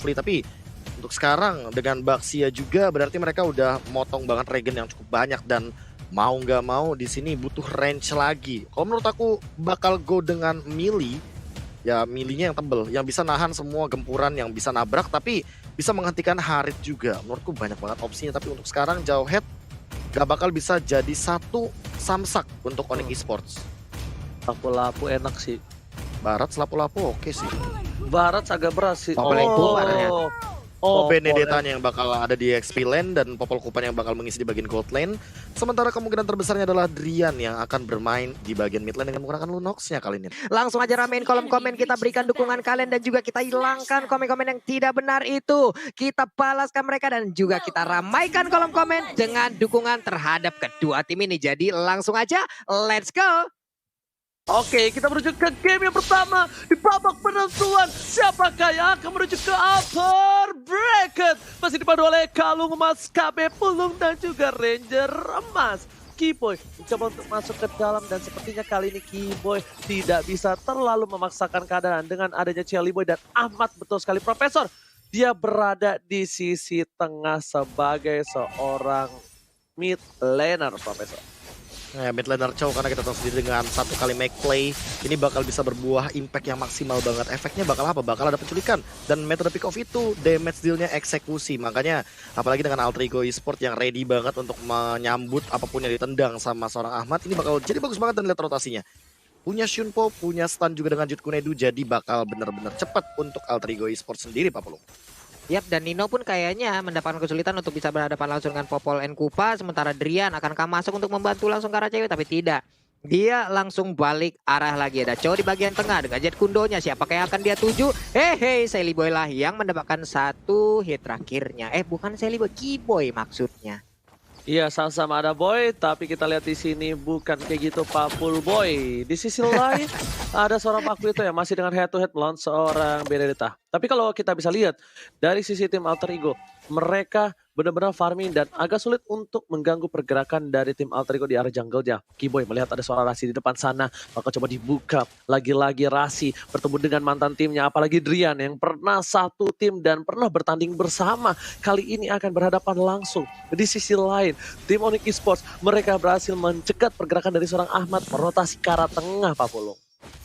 Lovely. Tapi untuk sekarang dengan Baxia juga berarti mereka udah motong banget regen yang cukup banyak. Dan mau nggak mau di sini butuh range lagi. Kalau menurut aku bakal go dengan melee. Ya melee-nya yang tebel, yang bisa nahan semua gempuran, yang bisa nabrak tapi bisa menghentikan Harit juga. Menurutku banyak banget opsinya, tapi untuk sekarang Jauhead gak bakal bisa jadi satu samsak untuk Onyx Esports. Lapu-lapu enak sih. Barat lapu-lapu oke sih. Barat agak berat sih. Popol Kupan ya. Oh, Popol Benedetta yang bakal ada di XP lane dan Popol Kupan yang bakal mengisi di bagian gold lane. Sementara kemungkinan terbesarnya adalah Drian yang akan bermain di bagian mid lane dengan menggunakan Lunox-nya kali ini. Langsung aja ramein kolom komen, kita berikan dukungan kalian dan juga kita hilangkan komen-komen yang tidak benar itu. Kita balaskan mereka dan juga kita ramaikan kolom komen dengan dukungan terhadap kedua tim ini. Jadi langsung aja, let's go! Oke, kita menuju ke game yang pertama di babak penentuan. Siapakah yang akan menuju ke upper bracket? Masih dipandu oleh Kalung Emas, KB Pulung dan juga Ranger Emas. Keyboy mencoba untuk masuk ke dalam dan sepertinya kali ini Keyboy tidak bisa terlalu memaksakan keadaan dengan adanya Celiboy dan Ahmad. Betul sekali Profesor. Dia berada di sisi tengah sebagai seorang mid laner Profesor. Nah, mid laner Chow karena kita tahu sendiri dengan satu kali make play ini bakal bisa berbuah impact yang maksimal banget. Efeknya bakal apa? Bakal ada penculikan dan metode pick off itu damage dealnya eksekusi. Makanya apalagi dengan Alter Ego Esport yang ready banget untuk menyambut apapun yang ditendang sama seorang Ahmad, ini bakal jadi bagus banget dan lihat rotasinya. Punya Shunpo, punya stun juga dengan Jut Kunedu, jadi bakal benar-benar cepat untuk Alter Ego Esport sendiri Pak Pulung. Yap, dan Nino pun kayaknya mendapatkan kesulitan untuk bisa berhadapan langsung dengan Popol and Kupa. Sementara Drian akankah masuk untuk membantu langsung ke arah cewek, tapi tidak. Dia langsung balik arah lagi. Ada Chow di bagian tengah dengan Jet Kundonya. Siapakah yang akan dia tuju? Hehe, Celiboy lah yang mendapatkan satu hit terakhirnya. Bukan Celiboy, Keyboy maksudnya. Iya, sama-sama ada Boy, tapi kita lihat di sini bukan kayak gitu Pak Full Boy. Di sisi lain ada seorang Pak Vito yang masih dengan head to head melawan seorang Benedetta. Tapi kalau kita bisa lihat dari sisi tim Alter Ego, mereka benar-benar farming dan agak sulit untuk mengganggu pergerakan dari tim Alter Ego di arah jungle-nya. Keyboy melihat ada suara Rasi di depan sana, maka coba dibuka. Lagi-lagi Rasi bertemu dengan mantan timnya, apalagi Drian yang pernah satu tim dan pernah bertanding bersama. Kali ini akan berhadapan langsung. Di sisi lain, tim Onyx Esports, mereka berhasil mencegat pergerakan dari seorang Ahmad merotasi ke arah tengah Pak Pulung.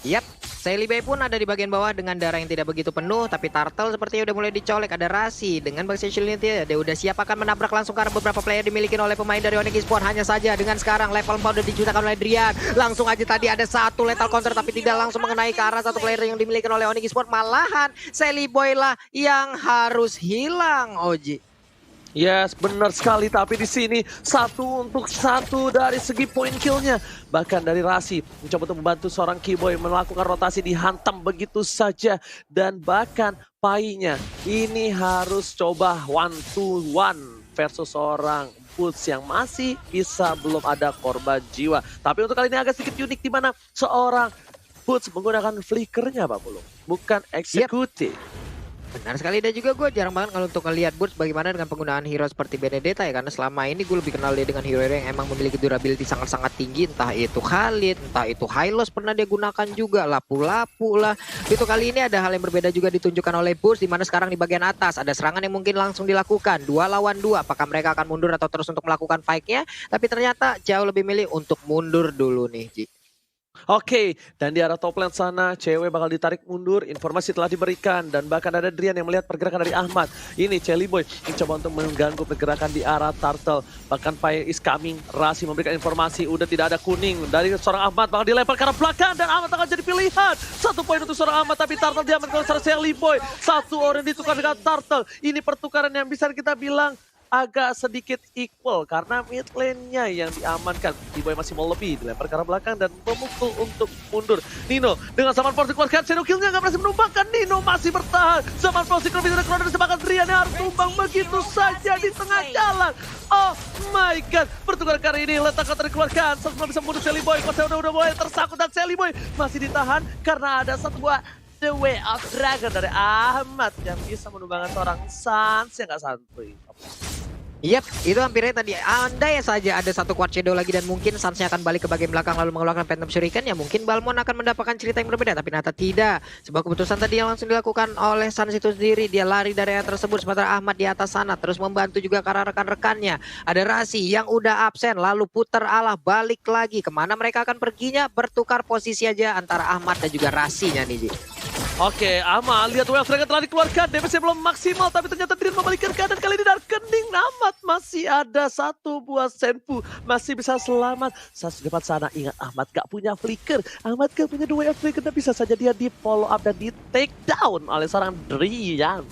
Yap, Celiboy pun ada di bagian bawah dengan darah yang tidak begitu penuh, tapi Turtle sepertinya udah mulai dicolek. Ada Rasi dengan Baxia Shieldnya, dia udah siap akan menabrak langsung karena beberapa player dimiliki oleh pemain dari Onyx Esports. Hanya saja dengan sekarang level 4 udah dijutakan oleh Drian. Langsung aja tadi ada satu lethal counter tapi tidak langsung mengenai ke arah satu player yang dimiliki oleh Onyx Esports. Malahan Celiboy lah yang harus hilang, Oji. Yes, benar sekali. Tapi di sini 1-1 dari segi point killnya. Bahkan dari Rasi mencoba untuk membantu seorang Keyboy melakukan rotasi, dihantam begitu saja. Dan bahkan Painya ini harus coba 1-1 versus seorang Boots yang masih bisa belum ada korban jiwa. Tapi untuk kali ini agak sedikit unik di mana seorang Boots menggunakan flickernya Pak Pulung, bukan eksekutif. Benar sekali, dan juga gue jarang banget kalau untuk ngelihat Boots bagaimana dengan penggunaan hero seperti Benedetta ya, karena selama ini gue lebih kenal dia dengan hero yang emang memiliki durability sangat-sangat tinggi, entah itu Khalid, entah itu Hylos pernah dia gunakan juga, lapu-lapu lah. Itu kali ini ada hal yang berbeda juga ditunjukkan oleh Boots, di mana sekarang di bagian atas ada serangan yang mungkin langsung dilakukan 2 lawan 2, apakah mereka akan mundur atau terus untuk melakukan fight-nya, tapi ternyata jauh lebih milih untuk mundur dulu nih Ji. Oke, dan di arah top lane sana, cewek bakal ditarik mundur, informasi telah diberikan, dan bahkan ada Drian yang melihat pergerakan dari Ahmad. Ini Celiboy mencoba untuk mengganggu pergerakan di arah Turtle, bahkan Fire is coming, Rasi memberikan informasi, udah tidak ada kuning, dari seorang Ahmad bakal dilempar ke arah belakang, dan Ahmad akan jadi pilihan. 1 poin untuk seorang Ahmad, tapi Turtle diamankan oleh seorang Celiboy. 1 orang ditukar dengan Turtle, ini pertukaran yang bisa kita bilang agak sedikit equal karena mid lane-nya yang diamankan. Keyboy masih mau lebih, dilempar ke arah belakang dan memukul untuk mundur. Nino dengan Zaman Force dikeluarkan, shadow kill-nya nggak berhasil menumbangkan. Nino masih bertahan. Zaman Force dikeluarkan dari semangat Drian yang harus tumbang begitu saja di tengah jalan. Oh my god, pertukaran kali ini letak counter dikeluarkan. Semua bisa mundur Celiboy, konsep udah mulai tersangkut dan Celiboy masih ditahan karena ada satu buah The Way of Dragon dari Ahmad yang bisa menumbangkan seorang Sans yang gak santuy. Yap, itu hampirnya tadi. Andai saja ada satu Quad Shadow lagi dan mungkin Suns-nya akan balik ke bagian belakang lalu mengeluarkan Phantom Shuriken, ya mungkin Balmond akan mendapatkan cerita yang berbeda. Tapi ternyata tidak. Sebuah keputusan tadi yang langsung dilakukan oleh Suns itu sendiri. Dia lari dari area tersebut sementara Ahmad di atas sana terus membantu juga karena rekan-rekannya. Ada Rasi yang udah absen lalu putar alah balik lagi. Kemana mereka akan perginya? Bertukar posisi aja antara Ahmad dan juga Rasinya nih, Ji. Oke, Ahmad lihat Well Dragon telah dikeluarkan, damage-nya belum maksimal tapi ternyata Drian membalikkan keadaan kali ini dan kening Ahmad masih ada satu buah Senpu, masih bisa selamat. Saat di depan sana ingat Ahmad gak punya flicker, Ahmad gak punya dua flicker dan bisa saja dia di follow up dan di take down oleh seorang Drian.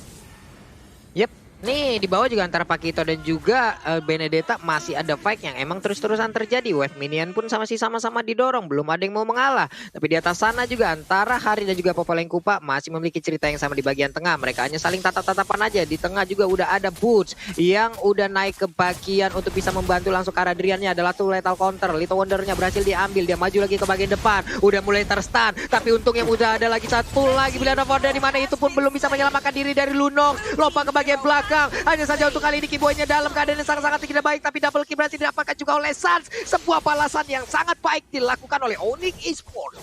Yep. Nih di bawah juga antara Pakito dan juga Benedetta masih ada fight yang emang terus-terusan terjadi. Wave minion pun sama-sama didorong, belum ada yang mau mengalah. Tapi di atas sana juga antara Hari dan juga Popolengkupa masih memiliki cerita yang sama di bagian tengah. Mereka hanya saling tatap-tatapan aja. Di tengah juga udah ada Boots yang udah naik ke bagian untuk bisa membantu langsung ke arah Driannya adalah tuh lethal counter. Little Wondernya berhasil diambil, dia maju lagi ke bagian depan. Udah mulai terstun, tapi untungnya udah ada lagi satu lagi Billion of Order di mana itu pun belum bisa menyelamatkan diri dari Lunong. Lompat ke bagian belakang. Hanya saja untuk kali ini Kiboynya dalam keadaan yang sangat-sangat tidak baik, tapi double kill berhasil didapatkan juga oleh Suns. Sebuah balasan yang sangat baik dilakukan oleh Onyx Esports.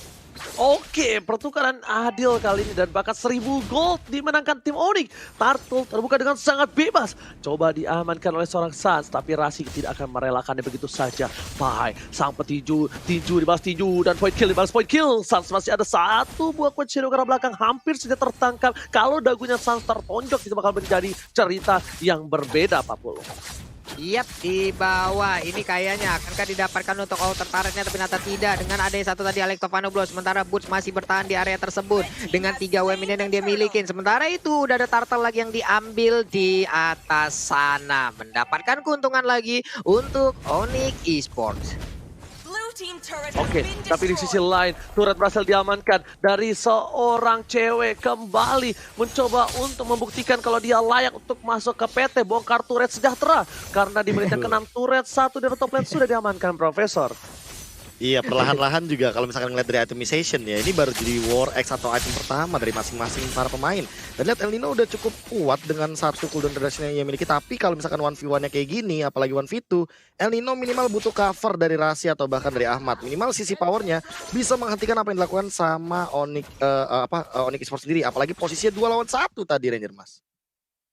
Oke, pertukaran adil kali ini dan bahkan 1000 gold dimenangkan tim Onyx. Turtle terbuka dengan sangat bebas. Coba diamankan oleh seorang Suns, tapi Rasi tidak akan merelakannya begitu saja. Pai, sang petinju, tinju dibalas tinju dan point kill dibalas point kill. Suns masih ada satu buah Quad Shadow ke arah belakang, hampir saja tertangkap. Kalau dagunya Suns tertonjok, itu bakal menjadi cerita yang berbeda, Pak Pul. Yap, di bawah ini kayaknya akankah didapatkan untuk outer turretnya, tapi ternyata tidak. Dengan ada satu tadi Alektovano Blow, sementara Boots masih bertahan di area tersebut dengan 3 minion yang dia miliki. Sementara itu udah ada turtle lagi yang diambil di atas sana, mendapatkan keuntungan lagi untuk Onyx Esports. Oke, tapi di sisi lain turret berhasil diamankan dari seorang cewek, kembali mencoba untuk membuktikan kalau dia layak untuk masuk ke PT bongkar turret sejahtera. Karena di menit yang ke-6 turret satu dari top lane sudah diamankan, Profesor. Iya, perlahan-lahan juga kalau misalkan ngeliat dari itemization ya, ini baru jadi War X atau item pertama dari masing-masing para pemain. Dan lihat El Nino udah cukup kuat dengan satu cooldown duration yang ia miliki, tapi kalau misalkan 1v1-nya kayak gini, apalagi 1v2, El Nino minimal butuh cover dari Rasi atau bahkan dari Ahmad. Minimal sisi powernya bisa menghentikan apa yang dilakukan sama Onyx Onyx Esports sendiri, apalagi posisinya 2 lawan 1 tadi Ranger Mas.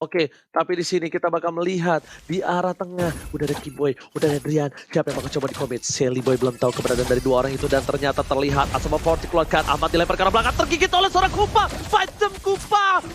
Oke, tapi di sini kita bakal melihat di arah tengah udah ada Kiboy, udah ada Drian. Siapa yang bakal coba di-commit? Sally Boy belum tahu keberadaan dari dua orang itu dan ternyata terlihat Asama Forti keluarkan. Ahmad dilempar ke arah belakang, tergigit oleh seorang Kupa. Fight them Kupa.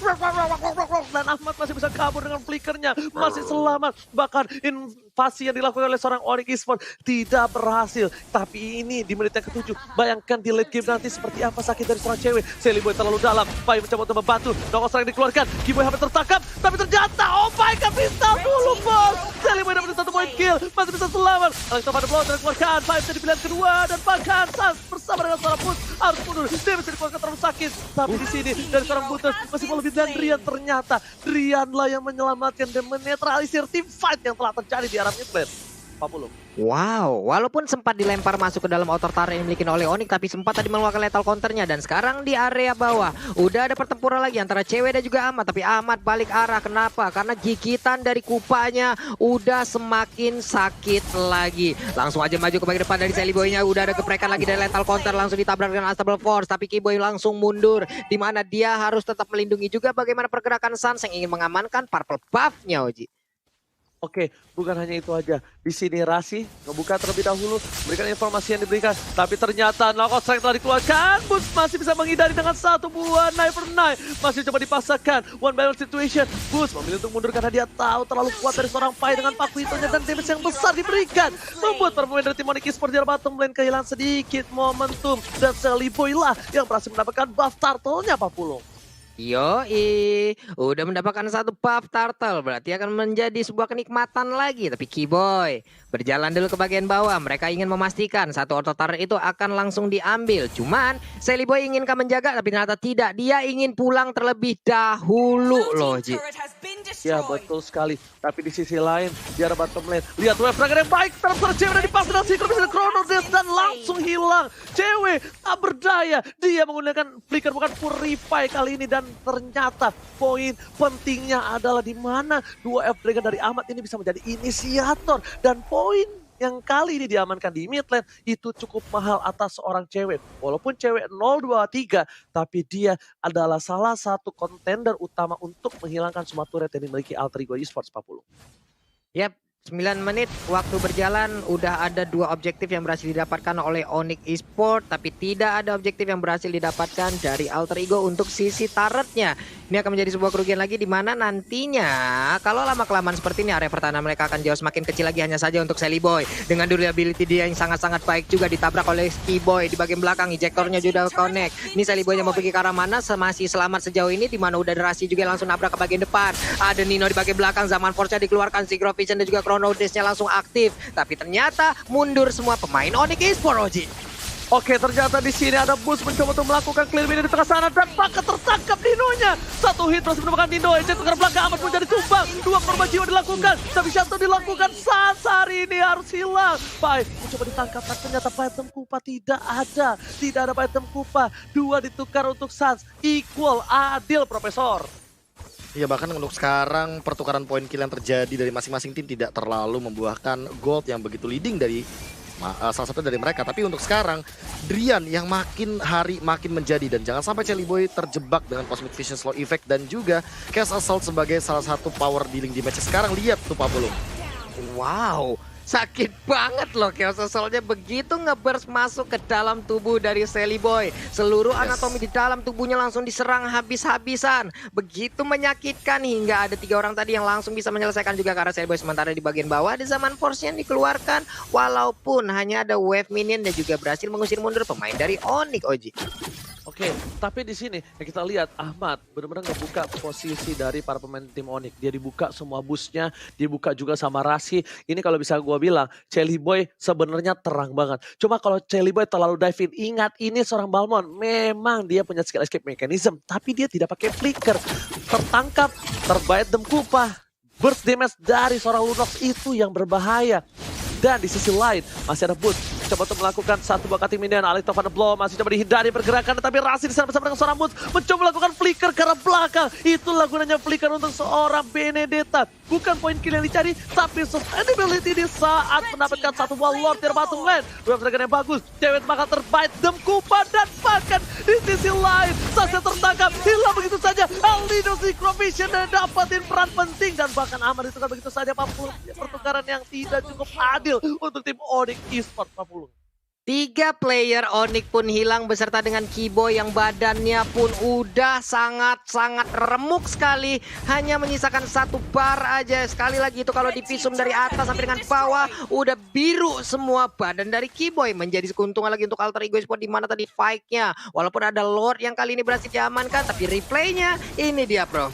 Dan Ahmad masih bisa kabur dengan flickernya, masih selamat. Bahkan invasi yang dilakukan oleh seorang Onyx Esports tidak berhasil. Tapi ini di menit yang ke-7, bayangkan di late game nanti seperti apa sakit dari seorang cewek. Sally Boy terlalu dalam, Pai mencoba untuk membantu. Nongol serang dikeluarkan, Kiboy hampir tertangkap, tapi ternyata, oh my god, pistol dulu bos. Sally Boy dapat 1 point kill, masih bisa selamat. Alektovano Blow dikeluarkan, Five jadi pilihan kedua dan bahkan Suns bersama dengan seorang Boots harus mundur. Dia bisa dikeluarkan terlalu sakit, tapi di sini dari seorang Boots masih mau lebih dan Drian. Ternyata Drian lah yang menyelamatkan dan menetralisir tim fight yang telah terjadi di arah mid lane. 40. Wow, walaupun sempat dilempar masuk ke dalam outer turret yang dimiliki oleh Onyx, tapi sempat tadi mengeluarkan lethal counternya. Dan sekarang di area bawah udah ada pertempuran lagi antara cewek dan juga Ahmad. Tapi Ahmad balik arah, kenapa? Karena gigitan dari Kupanya udah semakin sakit lagi. Langsung aja maju ke bagian depan dari Sally Boy-nya. Udah ada geprekan lagi dari lethal counter, langsung ditabrak dengan Unstable Force. Tapi Kiboy langsung mundur, dimana dia harus tetap melindungi juga bagaimana pergerakan Suns yang ingin mengamankan purple buff-nya, Oji. Oke, bukan hanya itu aja. Di sini Rasi ngebuka terlebih dahulu, berikan informasi yang diberikan. Tapi ternyata knockout strike telah dikeluarkan. Boots masih bisa menghindari dengan satu buah knife for knife. Masih coba dipaksakan. One by one situation. Boots memilih untuk mundur karena dia tahu terlalu kuat dari seorang Pai dengan Pakuitonya dan damage yang besar diberikan. Membuat para pemain dari tim Onyx Esports di bottom lane kehilangan sedikit momentum. Dan Sally Boy lah yang berhasil mendapatkan buff turtle-nya, Pak Pulung. Yoi, udah mendapatkan satu buff turtle, berarti akan menjadi sebuah kenikmatan lagi. Tapi Kiboy berjalan dulu ke bagian bawah, mereka ingin memastikan satu auto turret itu akan langsung diambil. Cuman Sally Boy inginkan menjaga, tapi ternyata tidak, dia ingin pulang terlebih dahulu loh Ji. Ya betul sekali. Tapi di sisi lain di arah bottom lane. Lihat wave dragon yang baik. Terus cewek dan dipasang dan sinkronis dari Chrono Death dan langsung hilang. Cewek tak berdaya. Dia menggunakan flicker bukan purify kali ini. Dan ternyata poin pentingnya adalah di mana dua F Dragon dari Ahmad ini bisa menjadi inisiator. Dan poin yang kali ini diamankan di mid lane itu cukup mahal atas seorang cewek. Walaupun cewek 0-2-3, tapi dia adalah salah satu kontender utama untuk menghilangkan semua turret yang dimiliki Alter Ego Esports 40. Yap, 9 menit waktu berjalan udah ada 2 objektif yang berhasil didapatkan oleh Onyx Esports, tapi tidak ada objektif yang berhasil didapatkan dari Alter Ego untuk sisi turretnya. Ini akan menjadi sebuah kerugian lagi di mana nantinya kalau lama-kelamaan seperti ini area pertahanan mereka akan jauh semakin kecil lagi hanya saja untuk Sally Boy. Dengan durability dia yang sangat-sangat baik juga ditabrak oleh Ski Boy di bagian belakang, ejectornya juga connect. Ini Sally Boy yang mau pergi ke arah mana masih selamat sejauh ini di mana udah Rasi juga langsung nabrak ke bagian depan. Ada Nino di bagian belakang, Zaman Force-nya dikeluarkan, Synchro Vision dan juga Chrono Death-nya langsung aktif. Tapi ternyata mundur semua pemain Onyx Esports, Oji. Oke, ternyata di sini ada Boost mencoba untuk melakukan clear minion di tengah sana dan maka tertangkap Ninonya. Satu hit masih menemukan Nino, eject ke belakang amat menjadi tumbang. 2 korban jiwa dilakukan, tapi satu dilakukan saat hari ini harus hilang. Baik, mencoba ditangkap, tapi ternyata item Kupa tidak ada. Tidak ada item Kupa, 2 ditukar untuk Sans. Equal, adil Profesor. Ya bahkan untuk sekarang pertukaran poin kill yang terjadi dari masing-masing tim tidak terlalu membuahkan gold yang begitu leading dari salah satu dari mereka. Tapi untuk sekarang Drian yang makin hari makin menjadi, dan jangan sampai Shelly Boy terjebak dengan Cosmic Vision Slow Effect dan juga Chaos Assault sebagai salah satu power dealing di match sekarang. Lihat tuh Pak Pulung. Wow, sakit banget loh Chaos Assault-nya begitu ngeburst masuk ke dalam tubuh dari Sally Boy. Seluruh anatomi di dalam tubuhnya langsung diserang habis-habisan. Begitu menyakitkan hingga ada 3 orang tadi yang langsung bisa menyelesaikan juga karena Sally Boy. Sementara di bagian bawah ada Zaman Force yang dikeluarkan. Walaupun hanya ada wave minion dan juga berhasil mengusir mundur pemain dari Onyx, Oji. Oke, tapi di sini yang kita lihat Ahmad benar-benar ngebuka posisi dari para pemain tim Onyx. Dia dibuka semua busnya, dibuka juga sama Rasi. Ini kalau bisa gue bilang, Shelly Boy sebenarnya terang banget. Cuma kalau Shelly Boy terlalu dive in, ingat ini seorang Balmond. Memang dia punya skill escape mechanism, tapi dia tidak pakai flicker. Tertangkap, terbaik dem Kupa. Burst damage dari seorang Lunox itu yang berbahaya. Dan di sisi lain masih ada Boost coba untuk melakukan satu buah cutting minion. Alito Van de Blow masih coba dihindari pergerakan, tapi Rasi di sana bersama dengan seorang Boost mencoba melakukan flicker ke arah belakang. Itulah gunanya flicker untuk seorang Benedetta. Bukan poin kill yang dicari, tapi sustainability di saat mendapatkan satu buah Lord di bottom lane. Wave Dragon yang bagus, cewek bakal terbite dem Kupa, dan bahkan di sisi lain Sasha tertangkap, hilang begitu saja. Aldino Synchro Vision dan dapatin peran penting, dan bahkan aman ditukar begitu saja. 40 pertukaran yang tidak cukup adil untuk tim Onyx Esports 40. 3 player Onyx pun hilang beserta dengan Kiboy yang badannya pun udah sangat-sangat remuk sekali. Hanya menyisakan 1 bar aja. Sekali lagi itu kalau divisum dari atas sampai dengan bawah udah biru semua badan dari Kiboy. Menjadi keuntungan lagi untuk Alter Ego Esports di mana tadi fight-nya. Walaupun ada Lord yang kali ini berhasil diamankan, tapi replaynya ini dia, bro.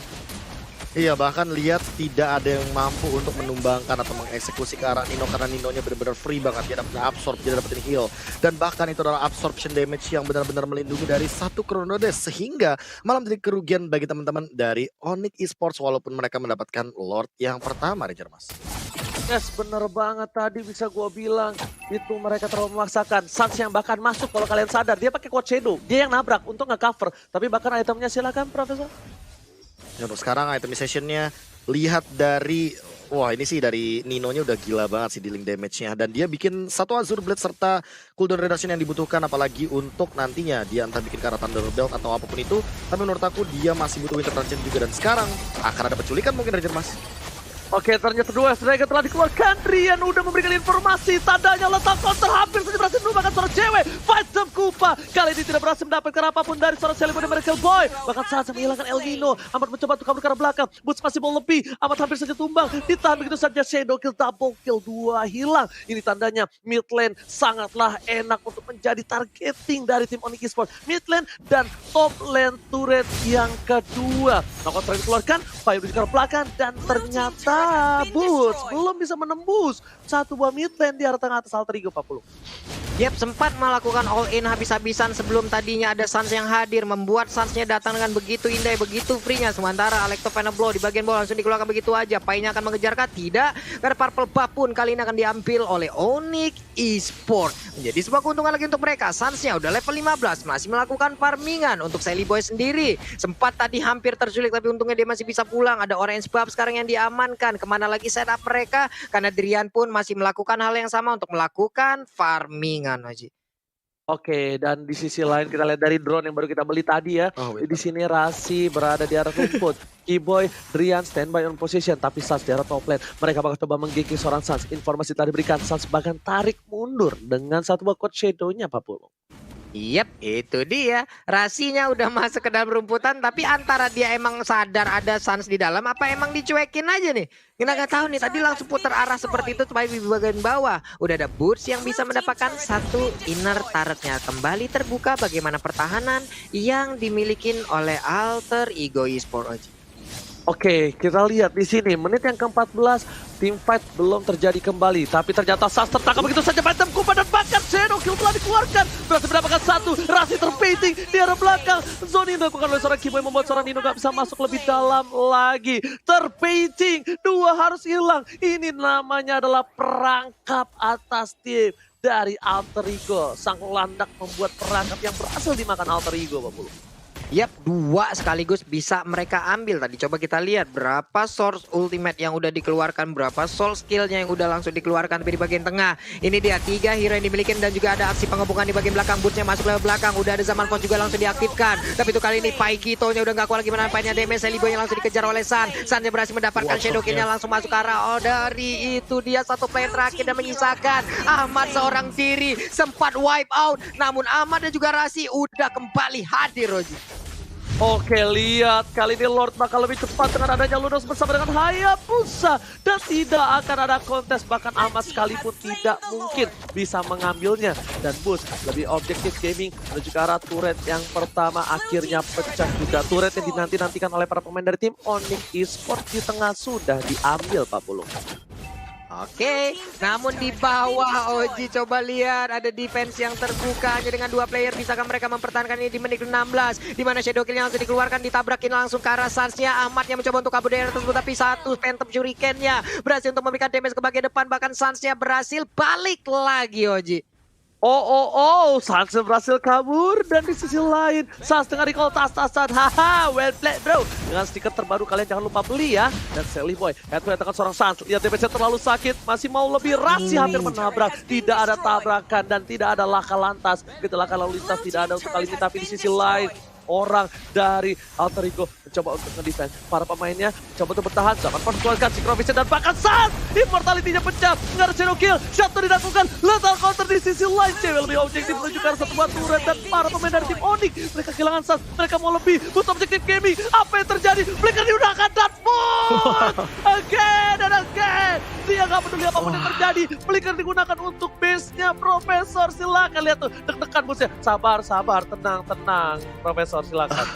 Iya, bahkan lihat tidak ada yang mampu untuk menumbangkan atau mengeksekusi ke arah Nino karena Ninonya benar-benar free banget. Dia dapat absorb, dia dapetin heal, dan bahkan itu adalah absorption damage yang benar-benar melindungi dari satu Chrono Death, sehingga malah menjadi kerugian bagi teman-teman dari Onyx Esports walaupun mereka mendapatkan Lord yang pertama, Ranger Mas. Yes, bener banget tadi bisa gue bilang itu mereka terlalu memaksakan. Sans yang bahkan masuk kalau kalian sadar dia pakai quad shadow, dia yang nabrak untuk nge-cover, tapi bahkan itemnya silakan Profesor. Ya, untuk sekarang itemizationnya lihat dari, wah ini sih dari Ninonya udah gila banget sih dealing damage-nya. Dan dia bikin satu Azure Blade serta cooldown reduction yang dibutuhkan, apalagi untuk nantinya dia entah bikin ke arah Thunder Belt atau apapun itu. Tapi menurut aku dia masih butuh Winter Transcend juga, dan sekarang akan ada penculikan mungkin, Ranger Mas. Oke, ternyata kedua Striker telah dikeluarkan. Rian udah memberikan informasi, tandanya letak counter hampir saja berhasil menumbangkan seorang cewek. Fight Dem Kupa kali ini tidak berhasil mendapatkan apapun dari seorang Shelly Boy dan Miracle Boy. Bahkan saat menghilangkan El Nino, Amat mencoba untuk kabur ke arah belakang. Boots masih mau lebih, Amat hampir saja tumbang. Ditahan begitu saja, Shadow Kill, double kill, 2 hilang. Ini tandanya mid lane sangatlah enak untuk menjadi targeting dari tim Onyx Esports. Mid lane dan top lane turret yang kedua. Knockout terakhir dikeluarkan, Fire di arah belakang, dan ternyata Boots belum bisa menembus satu buah mid lane di arah tengah atas Alter Ego 40. Yap, sempat melakukan all in habis-habisan sebelum tadinya ada Sans yang hadir, membuat Sansnya datang dengan begitu indah, begitu free-nya. Sementara Alecto Final Blow di bagian bawah langsung dikeluarkan begitu aja. Pai-nya akan mengejarkah? Tidak. Karena Purple Buff pun kali ini akan diambil oleh Onyx Esports. Menjadi sebuah keuntungan lagi untuk mereka. Sansnya udah level 15, masih melakukan farmingan untuk Sally Boy sendiri. Sempat tadi hampir terculik, tapi untungnya dia masih bisa pulang. Ada Orange Buff sekarang yang diamankan. Kemana lagi setup mereka? Karena Drian pun masih melakukan hal yang sama untuk melakukan farmingan. Haji. Oke, dan di sisi lain kita lihat dari drone yang baru kita beli tadi ya. Oh, Di sini Rasi berada di arah rumput. Keyboy, Drian standby on position, tapi Sans di arah top lane. Mereka bakal coba menggigit seorang Sans. Informasi telah diberikan, Sans bahkan tarik mundur dengan satu buah code shadow-nya Pak Pulung. Yap, itu dia. Rasinya udah masuk ke dalam rumputan, tapi antara dia emang sadar ada Sans di dalam, apa emang dicuekin aja nih? Kita nggak tahu nih, tadi langsung putar arah seperti itu, tapi di bagian bawah udah ada Boots yang bisa mendapatkan satu inner turretnya. Kembali terbuka bagaimana pertahanan yang dimiliki oleh Alter Ego Esports. Oke, kita lihat di sini menit yang ke-14 team fight belum terjadi kembali, tapi ternyata Sans tertangkap begitu saja Phantom Kupa dan bahkan Shadow Kill telah dikeluarkan. Berhasil mendapatkan satu, Rasi terpainting di arah belakang. Zone ini dilakukan oleh seorang Keyboy membuat seorang Nino gak bisa masuk lebih dalam lagi. Terpainting, dua harus hilang. Ini namanya adalah perangkap atas tim dari Alter Ego. Sang landak membuat perangkap yang berhasil dimakan Alter Ego, Pak Pulu. Yap, dua sekaligus bisa mereka ambil. Tadi coba kita lihat berapa source ultimate yang udah dikeluarkan, berapa soul skillnya yang udah langsung dikeluarkan. Tapi di bagian tengah, ini dia 3 hero yang dimiliki dan juga ada aksi pengepungan di bagian belakang. Bootsnya masuk ke belakang, udah ada Zaman Force juga langsung diaktifkan. Tapi itu kali ini Pai Kito-nya udah gak kuat lagi menampaknya damage. Sally Boy yang langsung dikejar oleh San. San yang berhasil mendapatkan shadow kill-nya langsung masuk ke arah. Oh, dari itu dia satu player terakhir dan menyisakan Ahmad seorang diri. Sempat wipe out, namun Ahmad dan juga Rasi udah kembali hadir, Roji. Oke, lihat kali ini Lord bakal lebih cepat dengan adanya Ludos bersama dengan Hayabusa. Dan tidak akan ada kontes, bahkan Ahmad sekalipun tidak mungkin bisa mengambilnya. Dan Bus lebih objektif gaming menuju ke arah turret yang pertama akhirnya pecah juga. Turret yang dinanti-nantikan oleh para pemain dari tim Onyx Esports di tengah sudah diambil Pak Pulung. Oke, namun di bawah Oji coba lihat ada defense yang terbuka hanya dengan 2 player. Bisakah mereka mempertahankan ini di menit 16? Di mana shadow kill-nya langsung dikeluarkan, ditabrakin langsung ke arah Sans-nya. Ahmad yang mencoba untuk kabur dari arah tersebut, tapi satu Phantom Shuriken-nya berhasil untuk memberikan damage ke bagian depan. Bahkan Sans-nya berhasil balik lagi, Oji. Sans berhasil kabur dan di sisi lain Sans dengan recall tas-tasan. Haha, well played bro. Dengan stiker terbaru kalian jangan lupa beli ya. Dan Sally Boy head-to-head dengan seorang Sans. Lihat damage terlalu sakit, masih mau lebih. Rasi hampir menabrak. Tidak ada tabrakan dan tidak ada laka lantas. Laka lalu lintas tidak ada untuk kali ini, tapi di sisi lain orang dari Alter Ego mencoba untuk ngedefense. Para pemainnya mencoba untuk bertahan. Zaman Force keluarkan Synchrovision dan bahkan Sans immortality-nya pecah. Nggak ada shadow kill. Shot dilakukan. Lethal counter di sisi lain. Cewek lebih objektif menuju ke arah satu buah turret. Dan para pemain dari tim Onyx, mereka kehilangan Sans. Mereka mau lebih. Butuh objektif gaming. Apa yang terjadi? Flicker diudahkan dan boom! Again and again. Dia nggak peduli apapun yang terjadi. Flicker digunakan untuk base-nya Profesor. Silakan lihat tuh. Deg-degan busnya. Sabar, tenang. Profesor silakan.